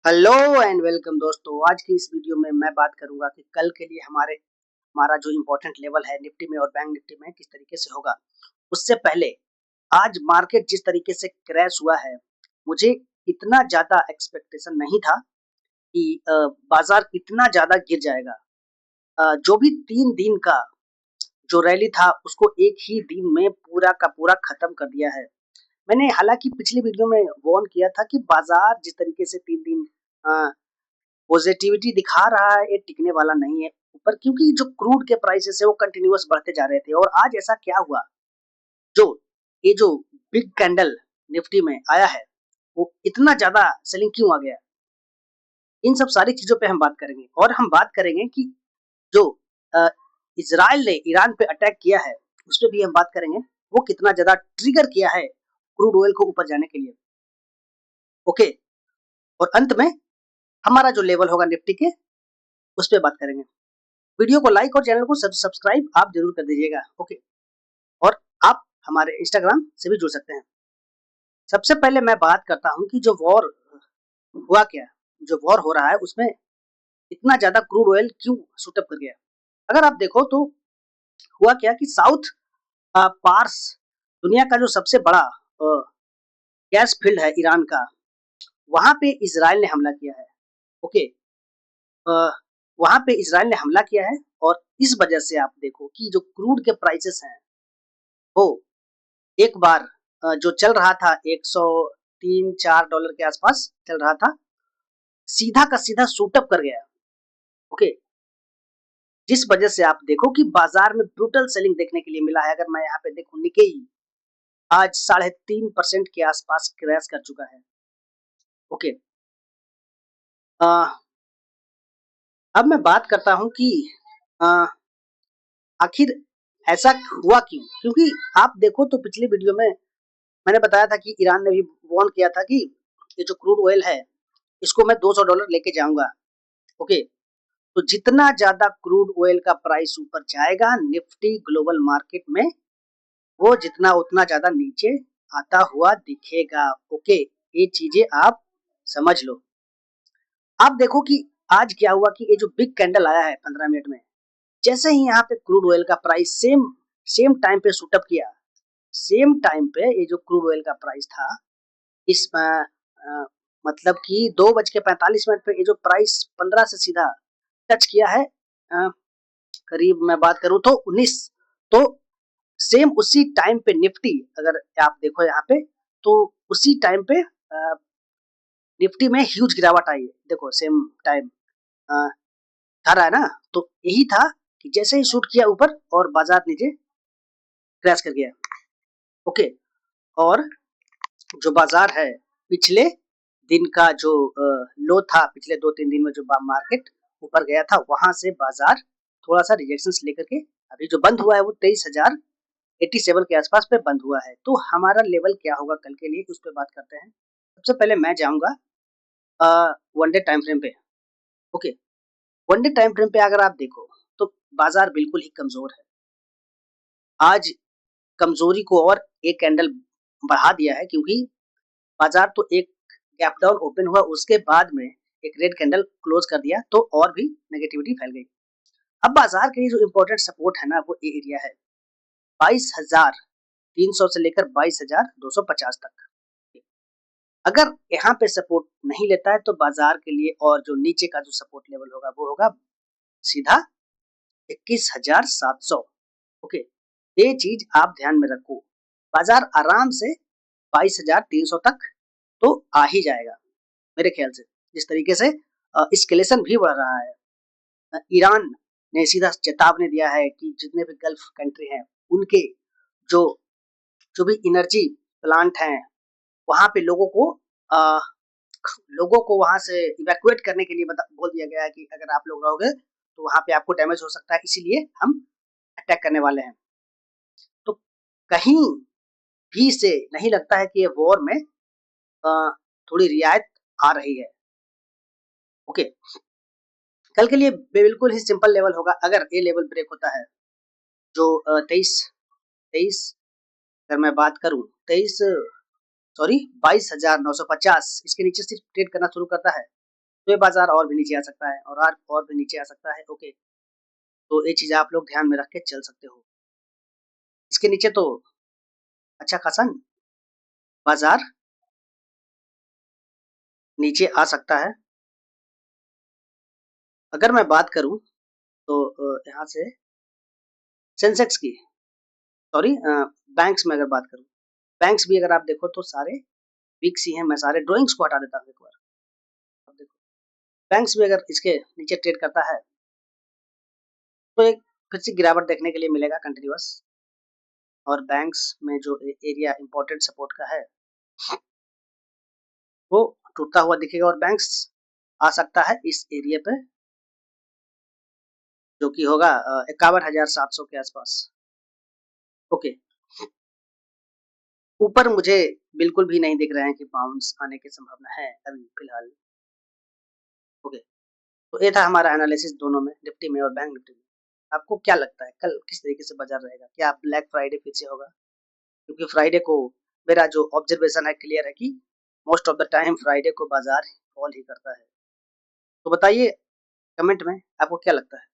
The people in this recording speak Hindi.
हेलो एंड वेलकम दोस्तों। आज की इस वीडियो में मैं बात करूंगा कि कल के लिए हमारा जो इम्पोर्टेंट लेवल है निफ्टी में और बैंक निफ्टी में किस तरीके से होगा। उससे पहले आज मार्केट जिस तरीके से क्रैश हुआ है, मुझे इतना ज्यादा एक्सपेक्टेशन नहीं था कि बाजार इतना ज्यादा गिर जाएगा। जो भी 3 दिन का जो रैली था उसको एक ही दिन में पूरा का पूरा खत्म कर दिया है। मैंने हालांकि पिछली वीडियो में वार्न किया था कि बाजार जिस तरीके से 3 दिन पॉजिटिविटी दिखा रहा है, ये टिकने वाला नहीं है ऊपर, क्योंकि जो क्रूड के प्राइसेस है वो कंटिन्यूअस बढ़ते जा रहे थे। और आज ऐसा क्या हुआ, जो ये जो बिग कैंडल निफ्टी में आया है वो इतना ज्यादा सेलिंग क्यों आ गया। इन सब सारी चीजों पे हम बात करेंगे और हम बात करेंगे कि जो इजराइल ने ईरान पे अटैक किया है उस पर भी हम बात करेंगे, वो कितना ज्यादा ट्रिगर किया है क्रूड ऑयल को ऊपर जाने के लिए। ओके, और अंत में हमारा जो लेवल होगा निफ्टी के उस पर बात करेंगे। वीडियो को लाइक और चैनल को सब्सक्राइब आप जरूर कर दीजिएगा। ओके, और आप हमारे इंस्टाग्राम से भी जुड़ सकते हैं। सबसे पहले मैं बात करता हूं कि जो वॉर हुआ क्या, जो वॉर हो रहा है उसमें इतना ज्यादा क्रूड ऑयल क्यों शूट अप कर गया। अगर आप देखो तो हुआ क्या कि साउथ पार्स, दुनिया का जो सबसे बड़ा गैस फील्ड है ईरान का, वहां पे इसराइल ने हमला किया है। ओके, वहां पे इसराइल ने हमला किया है और इस वजह से आप देखो कि जो क्रूड के प्राइसेस हैं वो एक बार जो चल रहा था 103-4 डॉलर के आसपास चल रहा था, सीधा का सीधा शूटअप कर गया। ओके, जिस वजह से आप देखो कि बाजार में ब्रूटल सेलिंग देखने के लिए मिला है। अगर मैं यहाँ पे देखूं, निकेई आज 3.5% के आसपास क्रैश कर चुका है। ओके, अब मैं बात करता हूं कि आखिर ऐसा हुआ क्यों। क्योंकि आप देखो तो पिछली वीडियो में मैंने बताया था कि ईरान ने भी वार्न किया था कि ये जो क्रूड ऑयल है इसको मैं $200 लेके जाऊंगा। ओके, तो जितना ज्यादा क्रूड ऑयल का प्राइस ऊपर जाएगा निफ्टी ग्लोबल मार्केट में, वो जितना उतना ज्यादा नीचे आता हुआ दिखेगा। ओके, ये चीजें आप समझ लो। आप देखो कि आज क्या हुआ कि ये जो बिग कैंडल आया है 15 मिनट में, जैसे ही यहाँ पे क्रूड ऑयल का प्राइस सेम सेम टाइम पे शूटअप किया, सेम टाइम पे ये जो क्रूड ऑयल का प्राइस था इस मतलब कि 2:45 पे ये जो प्राइस 15 से सीधा टच किया है, करीब मैं बात करूं तो 19, तो सेम उसी टाइम पे निफ्टी, अगर आप देखो यहाँ पे तो उसी टाइम पे निफ्टी में ह्यूज गिरावट आई है। देखो सेम टाइम था रहा है ना, तो यही था कि जैसे ही शूट किया ऊपर और बाजार नीचे क्रैश कर गया। ओके, और जो बाजार है पिछले दिन का जो लो था, पिछले 2-3 दिन में जो मार्केट ऊपर गया था वहां से बाजार थोड़ा सा रिजेक्शन लेकर के अभी जो बंद हुआ है वो 23,087 के आसपास पे बंद हुआ है। तो हमारा लेवल क्या होगा कल के लिए उस पर बात करते हैं। सबसे पहले मैं जाऊंगा वन डे टाइम फ्रेम पे। Okay, one day time frame पे अगर आप देखो तो बाजार बिल्कुल ही कमजोर है। आज कमजोरी को और एक कैंडल बढ़ा दिया है, क्योंकि बाजार तो एक गैप डाउन ओपन हुआ उसके बाद में एक रेड कैंडल क्लोज कर दिया, तो और भी नेगेटिविटी फैल गई। अब बाजार के लिए जो इम्पोर्टेंट सपोर्ट है ना वो ये एरिया है 22,300 से लेकर 22,250 तक। अगर यहाँ पे सपोर्ट नहीं लेता है तो बाजार के लिए और जो नीचे का जो सपोर्ट लेवल होगा वो होगा सीधा 21,700। ओके, ये चीज आप ध्यान में रखो। बाजार आराम से 22,300 तक तो आ ही जाएगा मेरे ख्याल से। जिस तरीके से एस्केलेशन भी बढ़ रहा है, ईरान ने सीधा चेतावनी दिया है कि जितने भी गल्फ कंट्री हैं उनके जो जो भी एनर्जी प्लांट हैं वहां पे लोगों को वहां से इवैक्यूएट करने के लिए बोल दिया गया है कि अगर आप लोग रहोगे तो वहां पे आपको डैमेज हो सकता है, इसीलिए हम अटैक करने वाले हैं। तो कहीं भी से नहीं लगता है कि ये वॉर में थोड़ी रियायत आ रही है। ओके, कल के लिए बिल्कुल ही सिंपल लेवल होगा। अगर ये लेवल ब्रेक होता है जो 23 अगर मैं बात करूं 22,950, इसके नीचे सिर्फ ट्रेड करना शुरू करता है तो ये बाजार और भी नीचे आ सकता है और भी नीचे आ सकता है। ओके, तो ये चीज़ आप लोग ध्यान में रख के चल सकते हो। इसके नीचे तो अच्छा खासा बाजार नीचे आ सकता है। अगर मैं बात करूं तो यहाँ से सेंसेक्स की, सॉरी, बैंक्स में अगर बात करूं, बैंक्स भी अगर आप देखो तो सारे वीक सी हैं। मैं सारे ड्राइंग्स को हटा देता हूँ एक बार। अब देखो, बैंक्स भी अगर इसके नीचे ट्रेड करता है तो एक फिर से गिरावट देखने के लिए मिलेगा कंटिन्यूअस। और बैंक्स में जो एरिया इंपॉर्टेंट सपोर्ट का है वो टूटता हुआ दिखेगा, और बैंक्स आ सकता है इस एरिया पे, जो कि होगा 51,700 के आसपास। ओके, ऊपर मुझे बिल्कुल भी नहीं दिख रहे हैं कि बाउंस आने की संभावना है अभी फिलहाल। ओके, तो ये था हमारा एनालिसिस दोनों में, निफ्टी में और बैंक निफ्टी में। आपको क्या लगता है कल किस तरीके से बाजार रहेगा? क्या ब्लैक फ्राइडे फिर से होगा? क्योंकि फ्राइडे को मेरा जो ऑब्जर्वेशन है क्लियर है कि most of the time Friday को बाजार फॉल ही करता है। तो बताइए कमेंट में आपको क्या लगता है।